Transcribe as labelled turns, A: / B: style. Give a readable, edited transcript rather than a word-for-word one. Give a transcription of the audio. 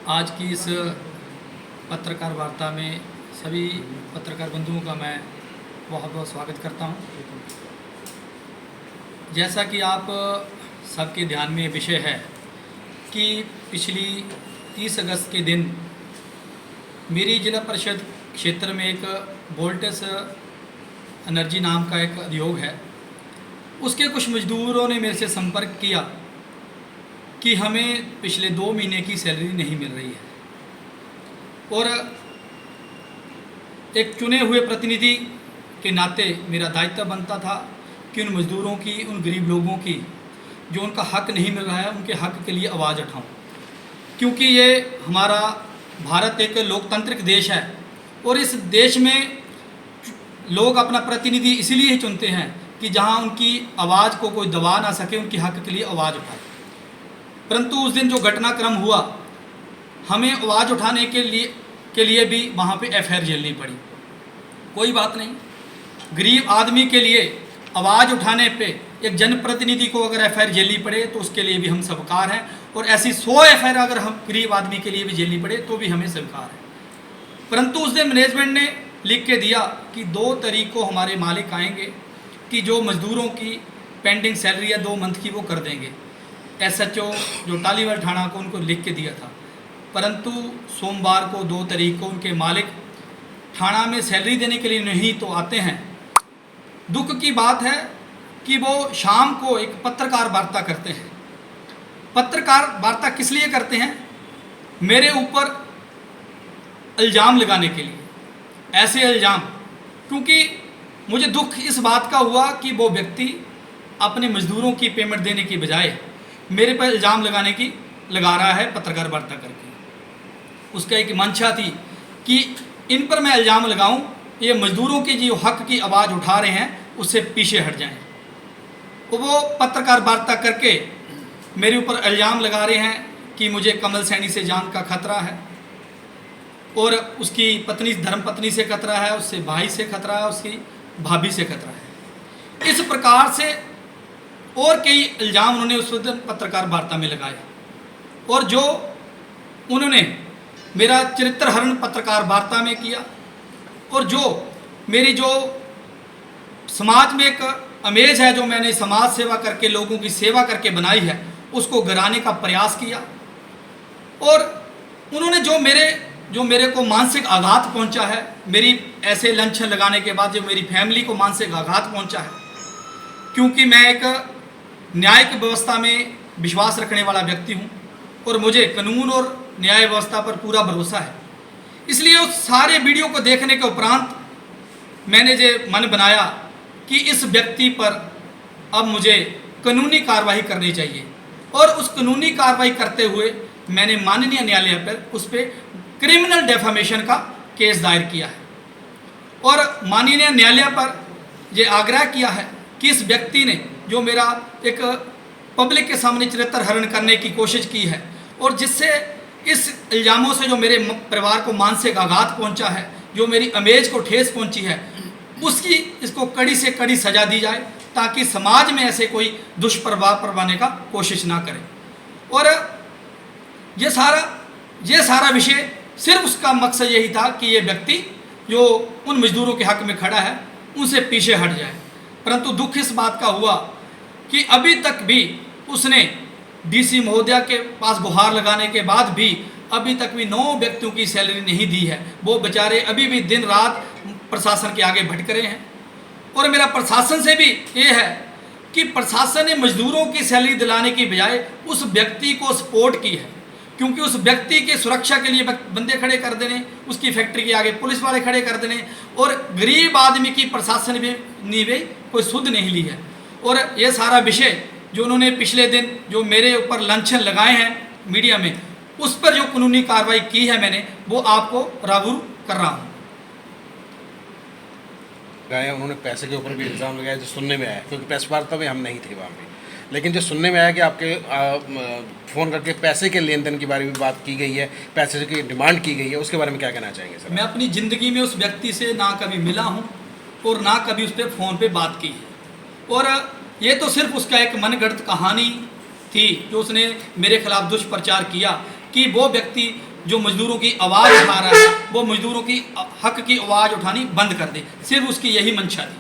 A: आज की इस पत्रकार वार्ता में सभी पत्रकार बंधुओं का मैं बहुत बहुत स्वागत करता हूं। जैसा कि आप सबके ध्यान में विषय है कि पिछली 30 अगस्त के दिन मेरी जिला परिषद क्षेत्र में एक वोल्टेस एनर्जी नाम का एक उद्योग है, उसके कुछ मजदूरों ने मेरे से संपर्क किया कि हमें पिछले 2 महीने की सैलरी नहीं मिल रही है और एक चुने हुए प्रतिनिधि के नाते मेरा दायित्व बनता था कि उन मज़दूरों की, उन गरीब लोगों की जो उनका हक नहीं मिल रहा है, उनके हक के लिए आवाज़ उठाऊं। क्योंकि ये हमारा भारत एक लोकतांत्रिक देश है और इस देश में लोग अपना प्रतिनिधि इसीलिए ही चुनते हैं कि जहां उनकी आवाज़ को कोई दबा ना सके, उनके हक के लिए आवाज़ उठाए। परंतु उस दिन जो घटनाक्रम हुआ, हमें आवाज़ उठाने के लिए भी वहाँ पे एफआईआर झेलनी पड़ी। कोई बात नहीं, गरीब आदमी के लिए आवाज़ उठाने पे एक जनप्रतिनिधि को अगर एफआईआर झेलनी पड़े तो उसके लिए भी हम स्वीकार हैं, और ऐसी 100 एफआईआर अगर हम गरीब आदमी के लिए भी झेलनी पड़े तो भी हमें स्वीकार है। परंतु उस दिन मैनेजमेंट ने लिख के दिया कि 2 तारीख को हमारे मालिक आएंगे कि जो मज़दूरों की पेंडिंग सैलरी है 2 मंथ की वो कर देंगे। एसएचओ जो टालीवाल थाना को उनको लिख के दिया था, परंतु सोमवार को 2 तारीख को उनके मालिक थाना में सैलरी देने के लिए नहीं तो आते हैं। दुख की बात है कि वो शाम को एक पत्रकार वार्ता करते हैं। पत्रकार वार्ता किस लिए करते हैं? मेरे ऊपर इल्ज़ाम लगाने के लिए। ऐसे इल्ज़ाम, क्योंकि मुझे दुख इस बात का हुआ कि वो व्यक्ति अपने मज़दूरों की पेमेंट देने की बजाय मेरे पर इल्ज़ाम लगा रहा है पत्रकार वार्ता करके। उसका एक मंशा थी कि इन पर मैं इल्ज़ाम लगाऊं, ये मज़दूरों की जो हक की आवाज़ उठा रहे हैं उससे पीछे हट जाएं। तो वो पत्रकार वार्ता करके मेरे ऊपर इल्ज़ाम लगा रहे हैं कि मुझे कमल सैनी से जान का खतरा है और उसकी पत्नी, धर्मपत्नी से खतरा है, उससे भाई से खतरा है, उसकी भाभी से खतरा है। इस प्रकार से और कई इल्ज़ाम उन्होंने उस दिन पत्रकार वार्ता में लगाए और जो उन्होंने मेरा चरित्र हरण पत्रकार वार्ता में किया और जो मेरी जो समाज में एक इमेज है, जो मैंने समाज सेवा करके, लोगों की सेवा करके बनाई है, उसको गिराने का प्रयास किया। और उन्होंने जो मेरे को मानसिक आघात पहुंचा है, मेरी ऐसे लंछन लगाने के बाद जो मेरी फैमिली को मानसिक आघात पहुंचा है, क्योंकि मैं एक न्यायिक व्यवस्था में विश्वास रखने वाला व्यक्ति हूं और मुझे कानून और न्याय व्यवस्था पर पूरा भरोसा है। इसलिए उस सारे वीडियो को देखने के उपरांत मैंने जो मन बनाया कि इस व्यक्ति पर अब मुझे कानूनी कार्रवाई करनी चाहिए, और उस कानूनी कार्रवाई करते हुए मैंने माननीय न्यायालय पर उस पर क्रिमिनल डेफामेशन का केस दायर किया है और माननीय न्यायालय पर यह आग्रह किया है कि इस व्यक्ति ने जो मेरा एक पब्लिक के सामने चरित्र हरण करने की कोशिश की है और जिससे इस इल्ज़ामों से जो मेरे परिवार को मानसिक आघात पहुंचा है, जो मेरी इमेज को ठेस पहुंची है, उसकी इसको कड़ी से कड़ी सज़ा दी जाए ताकि समाज में ऐसे कोई दुष्प्रभाव पड़वाने का कोशिश ना करे। और ये सारा विषय सिर्फ उसका मकसद यही था कि ये व्यक्ति जो उन मजदूरों के हक में खड़ा है उनसे पीछे हट जाए। परंतु दुख इस बात का हुआ कि अभी तक भी उसने डीसी महोदया के पास गुहार लगाने के बाद भी अभी तक भी 9 व्यक्तियों की सैलरी नहीं दी है। वो बेचारे अभी भी दिन रात प्रशासन के आगे भटक रहे हैं। और मेरा प्रशासन से भी ये है कि प्रशासन ने मजदूरों की सैलरी दिलाने की बजाय उस व्यक्ति को सपोर्ट की है, क्योंकि उस व्यक्ति के सुरक्षा के लिए बंदे खड़े कर देने, उसकी फैक्ट्री के आगे पुलिस वाले खड़े कर देने, और गरीब आदमी की प्रशासन ने भी कोई सुध नहीं ली है। और ये सारा विषय जो उन्होंने पिछले दिन जो मेरे ऊपर लांछन लगाए हैं मीडिया में, उस पर जो कानूनी कार्रवाई की है मैंने, वो आपको रागुर कर रहा हूँ।
B: उन्होंने पैसे के ऊपर भी इल्ज़ाम लगाया, जो सुनने में आया, क्योंकि प्रेस वार्ता में हम नहीं थे वहाँ पे, लेकिन जो सुनने में आया कि आपके फ़ोन करके पैसे के लेन देन के बारे में बात की गई है, पैसे की डिमांड की गई है, उसके बारे में क्या कहना चाहेंगे सर?
A: मैं अपनी ज़िंदगी में उस व्यक्ति से ना कभी मिला हूँ और ना कभी उस पर फ़ोन पे बात की है, और ये तो सिर्फ उसका एक मनगढ़ंत कहानी थी जो उसने मेरे खिलाफ दुष्प्रचार किया कि वो व्यक्ति जो मजदूरों की आवाज़ उठा रहा है वो मजदूरों की हक की आवाज़ उठानी बंद कर दे। सिर्फ उसकी यही मंशा थी।